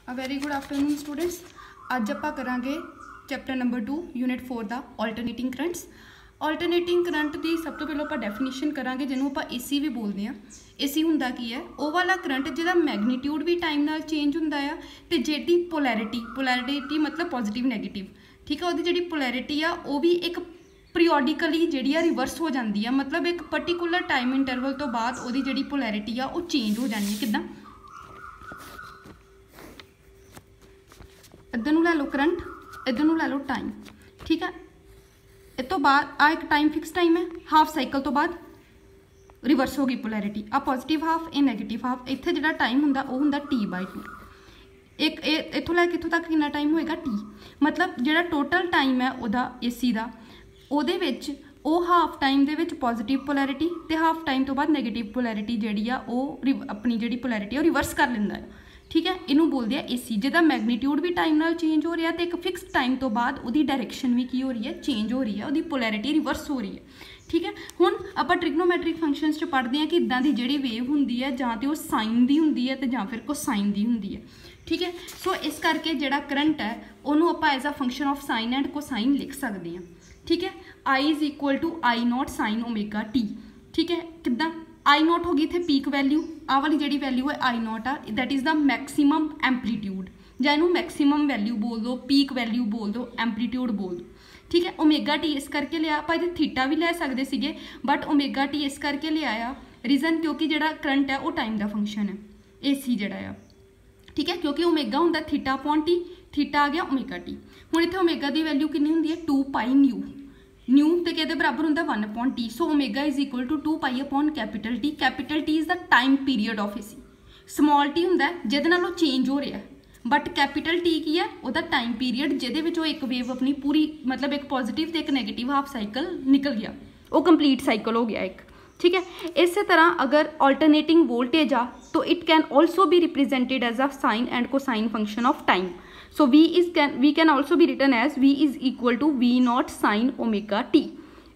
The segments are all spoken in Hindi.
Very good afternoon students. अज आप करांगे चैप्टर नंबर 2 यूनिट 4 का ऑल्टरनेटिंग करंट्स। ऑल्टरनेटिंग करंट की सब तो पहले आप डेफिनेशन करांगे जिन्हों आप एसी भी बोलते हैं। एसी हुंदा की है वो वाला करंट जिहदा मैगनीट्यूड भी टाइम नाल चेंज हुंदा है ते जिहदी पोलैरिटी मतलब पॉजिटिव नैगेटिव, ठीक है, वो जी पोलैरिटी आ वो भी एक पीरियोडिकली जी रिवर्स हो जाती है, मतलब एक पर्टिकुलर टाइम इंटरवल तो बाद वो जी पोलैरिटी आ वो चेंज हो जानी है। किदां इधर लै लो करंट, इधर लै लो टाइम, ठीक है। इस तो बाद आ एक टाइम फिक्स टाइम है, हाफ साइकिल तो बाद रिवर्स हो गई पोलैरिटी, आ पॉजिटिव हाफ ए नैगेटिव हाफ। इत्थे जिहड़ा टाइम हुंदा वो हुंदा T/2। एक इत्थों लैके इत्थों तक कितना टाइम होएगा T, मतलब जिहड़ा टोटल टाइम है उहदा AC दा उहदे विच वो हाफ टाइम दे विच पॉजिटिव पोलैरिटी ते हाफ टाइम तो बाद नैगेटिव पोलैरिटी जिहड़ी आ वो अपनी जिहड़ी पोलैरिटी वो रिवर्स कर लैंदा है, ठीक है। इनू बोलते हैं AC, जिहदा मैगनीट्यूड भी टाइम नाल चेंज हो रहा है तो एक फिक्स टाइम तो बाद उसकी डायरैक्शन भी की हो रही है, चेंज हो रही है, उसकी पोलैरिटी रिवर्स हो रही है, ठीक है। हुण आपां ट्रिग्नोमैट्रिक फंक्शनस च पढ़ते हैं कि इदां दी जिहड़ी वेव हुंदी है जां ते वो साइन दी हुंदी है ते जां फिर कोसाइन दी हुंदी है, ठीक है। सो इस करके जिहड़ा करंट है उन्होंने आपां as a function of sine and cosine लिख सकते हैं, ठीक है। I = I0 sin omega T, ठीक है। किदां I0 हो गई इत्थे पीक वैल्यू, आ वाली जिहड़ी वैल्यू है I0 आ, that is the maximum amplitude, जां इहनूं मैक्सीमम वैल्यू बोल दो, पीक वैल्यू बोल दो, एम्पलीट्यूड बोल दो, ठीक है। ओमेगा T इस करके लिया, आप इहदे थीटा भी लै सकते सीगे बट ओमेगा T इस करके लिया रीजन क्योंकि जिहड़ा करंट है वो टाइम का फंक्शन है AC जिहड़ा आ, ठीक है, क्योंकि ओमेगा हुंदा θ/T, थीटा आ गया ओमेगा T। हुण इत्थे ओमेगा की वैल्यू कितनी हुंदी है 2π न्यू, न्यू तो कहते बराबर होंगे 1/T। So omega = 2π/T। Capital T is the time period of AC, small T होंगे जिहदे नाल चेंज हो रहा है, बट कैपिटल T की है वह टाइम पीरियड जिहदे एक वेव अपनी पूरी मतलब एक पॉजिटिव तो एक नैगेटिव हाफ साइकिल निकल गया, वो कंप्लीट साइकिल हो गया एक, ठीक है। इस तरह अगर ऑल्टरनेटिंग वोल्टेज आ तो it can also be represented as a sine and cosine function of time. So we can also be written as V = V0 sin omega T।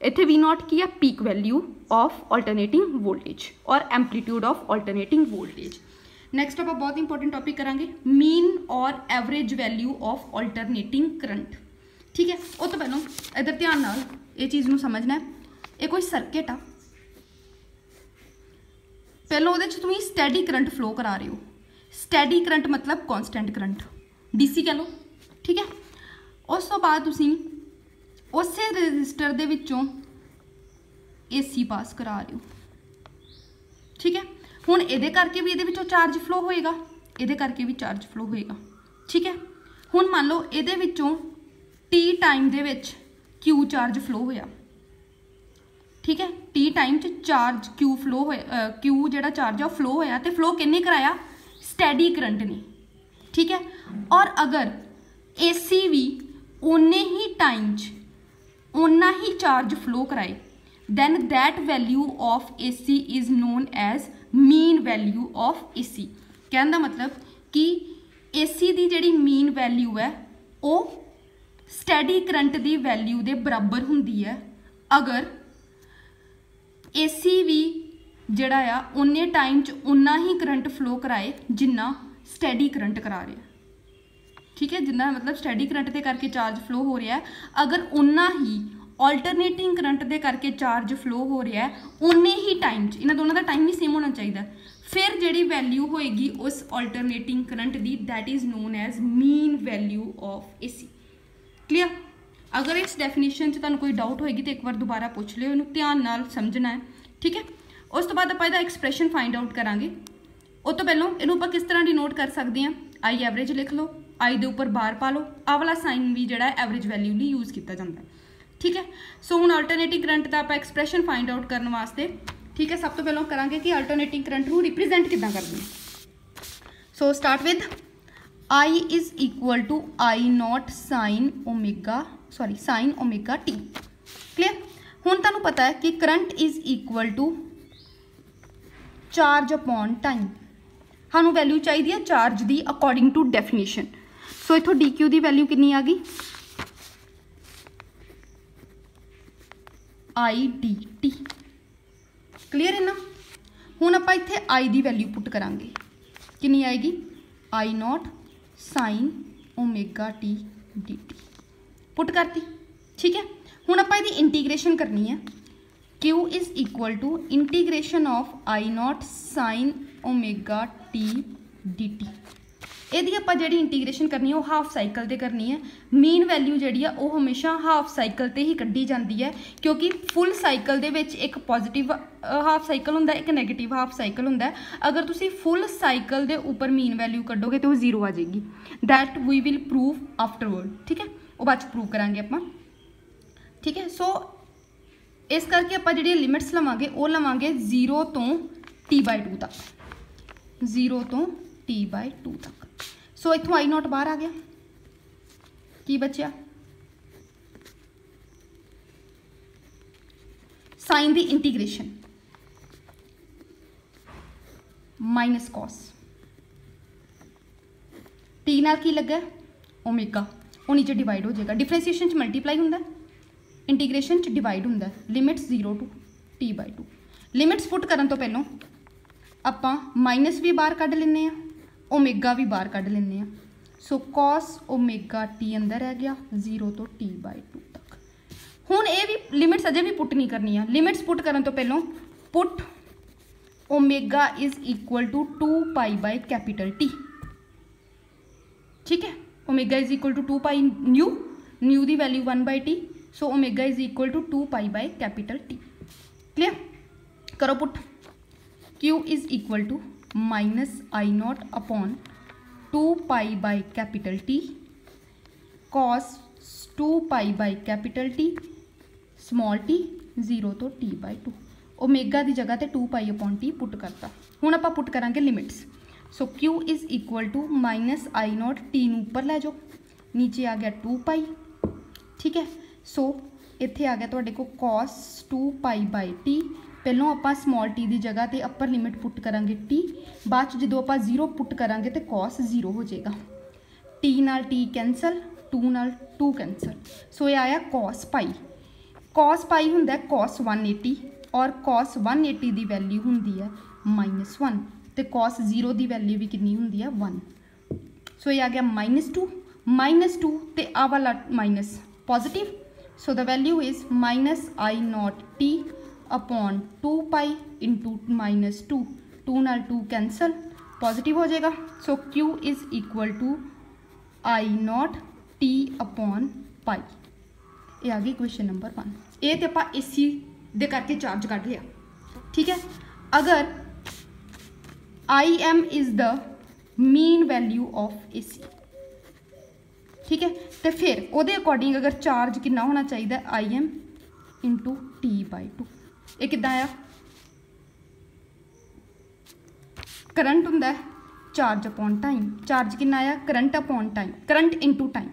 इत्थे V0 की है peak value of alternating voltage और amplitude of alternating voltage. Next आप बहुत इंपॉर्टेंट टॉपिक करांगे मीन और average value of alternating current, ठीक है। वो तो पहलों इधर ध्यान नाल ये चीज़ नूं समझना है, ये कोई सर्किट आ, पहलों वो तुम स्टैडी करंट फ्लो करा रहे हो, स्टैडी करंट मतलब कॉन्सटेंट करंट DC कह लो, ठीक है। उस तो बाद तुसी उसे रजिस्टर दे विचों AC पास करा रहे हो, ठीक है। हुण इहदे करके भी इहदे विचों चार्ज फ्लो होएगा, इहदे करके भी चार्ज फ्लो होएगा, ठीक है। हुण मान लो इहदे विचों T टाइम दे विच Q चार्ज फ्लो होया, ठीक है। T टाइम च चार्ज Q फ्लो होया, Q जिहड़ा चार्ज है फ्लो होया ते फ्लो किन्ने कराया स्टैडी करंट ने, ठीक है। और अगर AC भी उन्ने ही टाइम उन्ना ही चार्ज फ्लो कराए then that value of AC is known as mean value of AC। कहने का मतलब कि AC की जिहड़ी मीन वैल्यू है वो स्टैडी करंट की वैल्यू के बराबर हुंदी है अगर AC भी जिहड़ा आ उन्ने टाइम उन्ना ही करंट फ्लो कराए जिन्ना स्टैडी करंट करा रहा है, ठीक है। जिन्ना मतलब स्टैडी करंट के करके चार्ज फ्लो हो रहा है, अगर उन्ना ही ऑल्टरनेटिंग करंट के करके चार्ज फ्लो हो रहा है उन्ने ही टाइम इन्होंने दोनों का टाइम ही सेम होना चाहिए, फिर जिहड़ी वैल्यू होएगी उस ऑल्टरनेटिंग करंट की that is known as mean value of AC। Clear. अगर इस डेफिनेशन तुहानूं कोई डाउट होएगी तो एक बार दोबारा पूछ लियो, इन्हूं ध्यान नाल समझना है, ठीक है। उस तो बाद आपां इहदा एक्सप्रैशन फाइंड आउट करांगे। उस तो पहलों इनू आप किस तरह डिनोट कर सकते हैं, I एवरेज लिख लो, I दे उपर बार पा लो, आ वाला साइन भी जिहड़ा एवरेज वैल्यू लिए यूज़ किया जाता है, ठीक है। सो हुण अल्टरनेटिंग करंट का आप एक्सप्रैशन फाइंड आउट करने वास्ते, ठीक है, सब तो पहलों करांगे कि अल्टरनेटिंग करंट नूं रिप्रेजेंट किदां करना है। So start with I = I0 sin omega T। Clear. हुण तुहानूं पता है कि current is equal to charge upon time, सानू वैल्यू चाहिए है चार्ज की अकॉर्डिंग टू डेफिनेशन। सो इथों DQ की वैल्यू कितनी आ गई IDT। क्लीयर है ना। हुण आपां इत्थे I की वैल्यू पुट करांगे, कितनी आएगी I0 sine omega t d t put करती। ठीक है, हुण आपां इहदी इंटीग्रेशन करनी है। Q is equal to integration of I not sine omega t d t. ਇਹਦੀ ਆਪਾਂ ਜਿਹੜੀ ਇੰਟੀਗ੍ਰੇਸ਼ਨ ਕਰਨੀ ਹੈ ਉਹ ਹਾਫ ਸਾਈਕਲ ਤੇ ਕਰਨੀ ਹੈ। ਮੀਨ ਵੈਲਿਊ ਜਿਹੜੀ ਆ ਉਹ ਹਮੇਸ਼ਾ ਹਾਫ ਸਾਈਕਲ ਤੇ ਹੀ ਕੱਢੀ ਜਾਂਦੀ ਹੈ, ਕਿਉਂਕਿ ਫੁੱਲ ਸਾਈਕਲ ਦੇ ਵਿੱਚ ਇੱਕ ਪੋਜ਼ਿਟਿਵ ਹਾਫ ਸਾਈਕਲ ਹੁੰਦਾ, ਇੱਕ ਨੈਗੇਟਿਵ ਹਾਫ ਸਾਈਕਲ ਹੁੰਦਾ। ਅਗਰ ਤੁਸੀਂ ਫੁੱਲ ਸਾਈਕਲ ਦੇ ਉੱਪਰ ਮੀਨ ਵੈਲਿਊ ਕੱਢੋਗੇ ਤਾਂ ਉਹ 0 ਆ ਜਾਏਗੀ। That we will prove afterward. ਠੀਕ ਹੈ, ਉਹ ਬਾਅਦ 'ਚ ਪ੍ਰੂਵ ਕਰਾਂਗੇ ਆਪਾਂ। ਠੀਕ ਹੈ, ਸੋ ਇਸ ਕਰਕੇ ਆਪਾਂ ਜਿਹੜੀਆਂ ਲਿਮਿਟਸ ਲਵਾਂਗੇ ਉਹ ਲਵਾਂਗੇ 0 ਤੋਂ t/2 ਤੱਕ, 0 ਤੋਂ t/2 ਤੱਕ। सो इत्थों आई नॉट बाहर आ गया, की बचा साइन दी इंटीग्रेशन माइनस कॉस टी नाल की लगा ओमेगा, वो नीचे डिवाइड हो जाएगा। डिफरेंसीएशन च मल्टीप्लाई हुंदा, इंटीग्रेशन च डिवाइड हुंदा। Limits 0 to t/2। Limits put करन तो पहलों आपां माइनस भी बाहर कढ लैंदे आ, ओमेगा भी बाहर कढ लैंदे आ। सो कॉस ओमेगा टी अंदर रह गया 0 तो t/2 तक। हुण ये भी लिमिट्स अजे भी पुट नहीं करनी है। लिमिट्स पुट करन तो पहलों put omega is equal to 2π/T। ठीक है, omega is equal to 2π nu, nu की value 1/T। So omega is equal to 2π/T। Clear, करो put. Q is equal to minus I naught upon 2π/T cos 2π/T small t 0 तो t/2। ओमेगा की जगह पर 2π/T पुट करता। हुण आपां पुट करांगे limits. So Q is equal to minus I not t नूं उपर लै जाओ, नीचे आ गया 2π। ठीक है, सो इत्थे आ गया तुहाडे कोल कॉस 2π/T। पहलों आपां स्मॉल टी की जगह पर अपर लिमिट पुट करांगे टी, बाद जो आपां 0 पुट करांगे तो कॉस 0 हो जाएगा। टी नाल टी कैंसल, 2 नाल 2 कैंसल। सो ये आया कॉस पाई। कॉस पाई हुंदा है कॉस 180 और कॉस 180 की वैल्यू हुंदी है -1 तो कॉस 0 की वैल्यू भी कितनी हुंदी है 1। सो ये आ गया -2 तो आ वाला minus positive. So the value is minus I not T upon 2π into -2, 2 नाल 2 कैंसल, पॉजिटिव हो जाएगा। So Q is equal to I not T upon pi. ये आ गई क्वेश्चन नंबर 1। ये तो आप AC दे करके चार्ज कट लिया। ठीक है, अगर IM is the mean value of AC, ठीक है, तो फिर वो अकॉर्डिंग अगर चार्ज कितना होना चाहिए IM इंटू t/2। ये किद्दां आया, करंट हुंदा चार्ज अपॉन टाइम। चार्ज कितना आया, current upon time, current into time.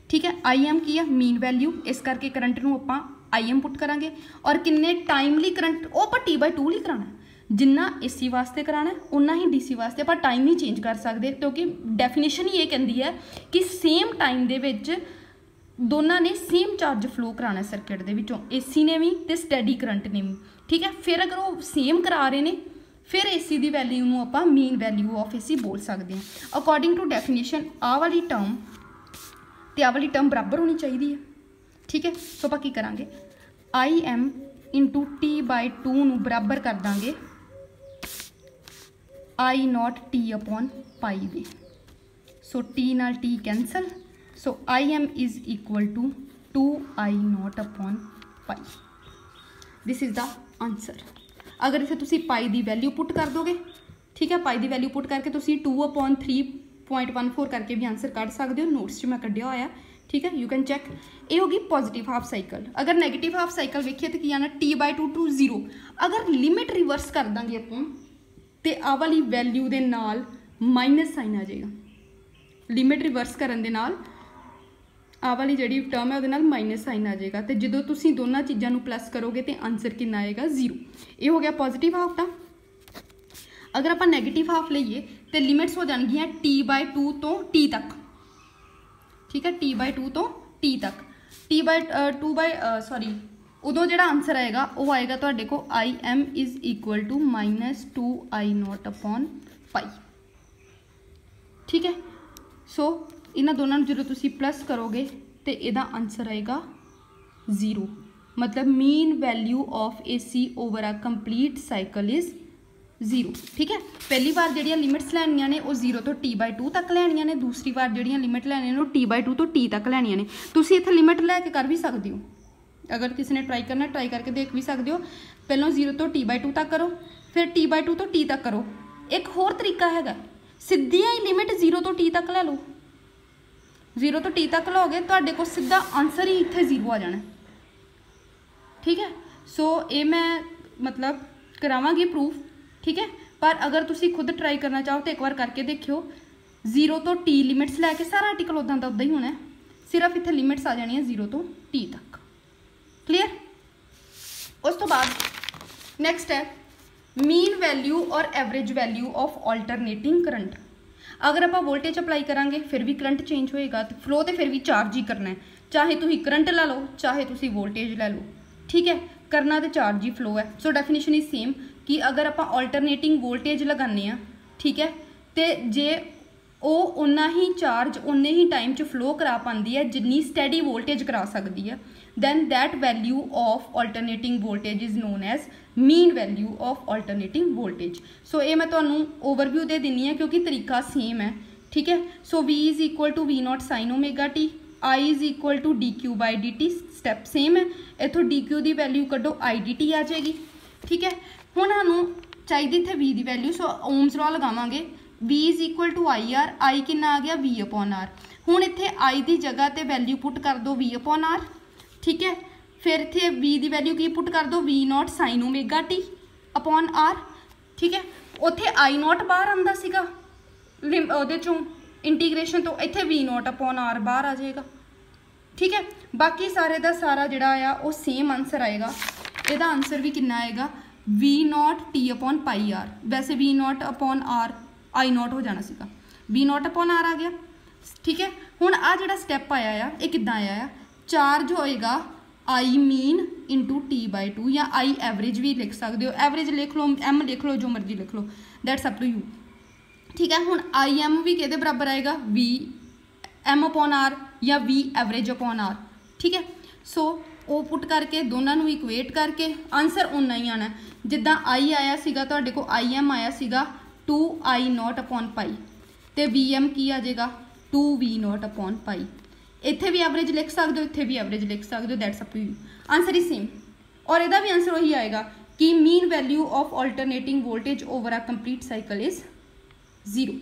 ठीक है, IM की है मीन वैल्यू, इस करके करंट नूं आपां IM पुट करांगे और किन्ने टाइमली करंट वो आपां t/2 ही कराना। जिन्ना AC वास्ते कराना उन्ना ही DC वास्ते आपां टाइम नहीं चेंज कर सकते, क्योंकि डेफिनेशन ही ये कहती है कि सेम टाइम दे विच दोनों ने सेम चार्ज फ्लो कराना सर्किट दे विचों, AC ने भी तो स्टैडी करंट ने भी। ठीक है, फिर अगर वो सेम करा रहे हैं फिर AC की वैल्यू में आप मीन वैल्यू ऑफ AC बोल सकते हैं। अकॉर्डिंग टू डेफिनेशन आ वाली टर्म तो आ वाली टर्म बराबर होनी चाहिए है। ठीक है, सो आप की करांगे IM इंटू t/2 नूं बराबर कर देंगे I not T upon pi दे। सो t नाल t cancel. So IM is equal to 2I not upon pi. This is the answer. अगर इसे तुसी पाई की वैल्यू पुट कर दोगे, ठीक है, पाई की वैल्यू पुट करके तुसी 2/3.14 करके भी आंसर कढ़ सकते हो। नोट्स मैं कढ़िया होया। ठीक है, यू कैन चैक। ये होगी पॉजिटिव हाफ साइकिल। अगर नैगेटिव हाफ साइकिल वेखिए तो की आना t/2 टू 0। अगर लिमिट रिवर्स कर देंगे आप तो आ वाली वैल्यू के नाल माइनस साइन आ जाएगा। लिमिट रिवर्स करन दे नाल आ वाली जी टर्म है वो माइनस साइन आ जाएगा। तो जो तुम दोनों चीज़ों प्लस करोगे तो आंसर कितना आएगा 0। ये हो गया पॉजिटिव हाफ का। अगर आप नैगेटिव हाफ लीए तो लिमिट्स हो जाएगियाँ t/2 तो t तक। ठीक है, t/2 तो t तक, उदों जो आंसर आएगा वो आएगा तो को IM is equal to -2I not upon pi. ठीक है, सो इन्हां दोनों जो तुसी प्लस करोगे तो इहदा आंसर आएगा 0, मतलब mean value of AC over a complete cycle is 0। ठीक है, पहली बार जिहड़ियां लिमिट्स लैनियां ने वो 0 तो T/2 तक लैनियां ने, दूसरी बार जिहड़ियां लिमिट लैनियां ने वो T/2 तो T तक लैनियां ने। तुसी इत्थे लिमिट लैके कर भी सकते हो, अगर किसी ने ट्राई करना ट्राई करके देख भी सकते हो। पहलों 0 तो T/2 तक करो, फिर T/2 तो T तक करो। एक होर तरीका हैगा, सीधियां ही लिमिट 0 तो T तक लै लो, 0 तो T तक लोगे तुहाडे कोल सीधा आंसर ही इत्थे 0 आ जाना। ठीक है, सो ये मैं मतलब करावांगी प्रूफ। ठीक है, पर अगर तुसी खुद ट्राई करना चाहो तो एक बार करके देखियो। 0 तो T लिमिट्स लैके सारा आर्टिकल उदां दा उदां ही होना है, सिर्फ इत्थे लिमिट्स आ जानियां 0 तो T तक। क्लीयर। उस तो बाद नैक्सट है मीन वैल्यू और average value of alternating current. अगर आप वोल्टेज अप्लाई करांगे फिर भी करंट चेंज होएगा, तो फ्लो तो फिर भी चार्ज ही करना है, चाहे तुसी करंट ला लो चाहे तुसी वोल्टेज लै लो। ठीक है, करना तो चार्ज ही फ्लो है। सो डेफिनेशन इज सेम कि अगर आप ऑल्टरनेटिंग वोल्टेज लगाने, ठीक है, तो जे वो उन्ना ही चार्ज उन्ने ही टाइम च फ्लो करा पाती है जिन्नी स्टैडी वोल्टेज करा सकती है, then that value of alternating voltage is known as mean value of alternating voltage. So ये मैं तुहानू ओवरव्यू दे दिनी है क्योंकि तरीका सेम है। ठीक है, so V is equal to V0 sine omega T, I is equal to dQ/dt, step same है। इतों dQ की वैल्यू कड्डो IDT आ जाएगी। ठीक है, हुण सानू चाहिए इत्थे V की वैल्यू, सो ओम्स लॉ लगावांगे। V is equal to IR, I कितना आ गया V/R। हुण इत्थे I की जगह ते वैल्यू पुट कर दो V/R। ठीक है, फिर इत्थे V की वैल्यू की पुट कर दो V0 sine omega T upon R। ठीक है, उत्थे I0 बाहर आंदा सीगा उहदे चों इंटीग्रेशन तो, इत्थे V0 अपॉन R बाहर आ जाएगा। ठीक है, बाकी सारे का सारा जिहड़ा आ वो सेम आंसर आएगा। इहदा आंसर भी कितना आएगा V0 T upon pi R। वैसे V0 अपॉन R I0 हो जाना सीगा, V0 अपॉन R आ गया। ठीक है, हुण आ जिहड़ा स्टैप आया ये किद्दां आया आ, चार्ज होएगा I मीन इंटू T/2 या I एवरेज भी लिख सकते हो, एवरेज लिख लो, M लिख लो, जो मर्जी लिख लो, दैट्स अप टू यू। ठीक है, हुण IM भी किहदे बराबर आएगा VM अपॉन R या V एवरेज अपॉन R। ठीक है, सो वो पुट करके दोनों इक्वेट करके आंसर उन्ना ही आना। जिद्दां I आया सीगा तुहाडे कोल, IM आया सीगा 2I0 अपॉन पाई, तो VM की आ जाएगा 2V0 अपॉन पाई। इत्थे भी एवरेज लिख सकते हो, इत्थे भी एवरेज लिख सकते हो, that's up to you. Answer ही सेम, और इहदा भी आंसर वही आएगा कि mean value of alternating voltage over a complete cycle is 0।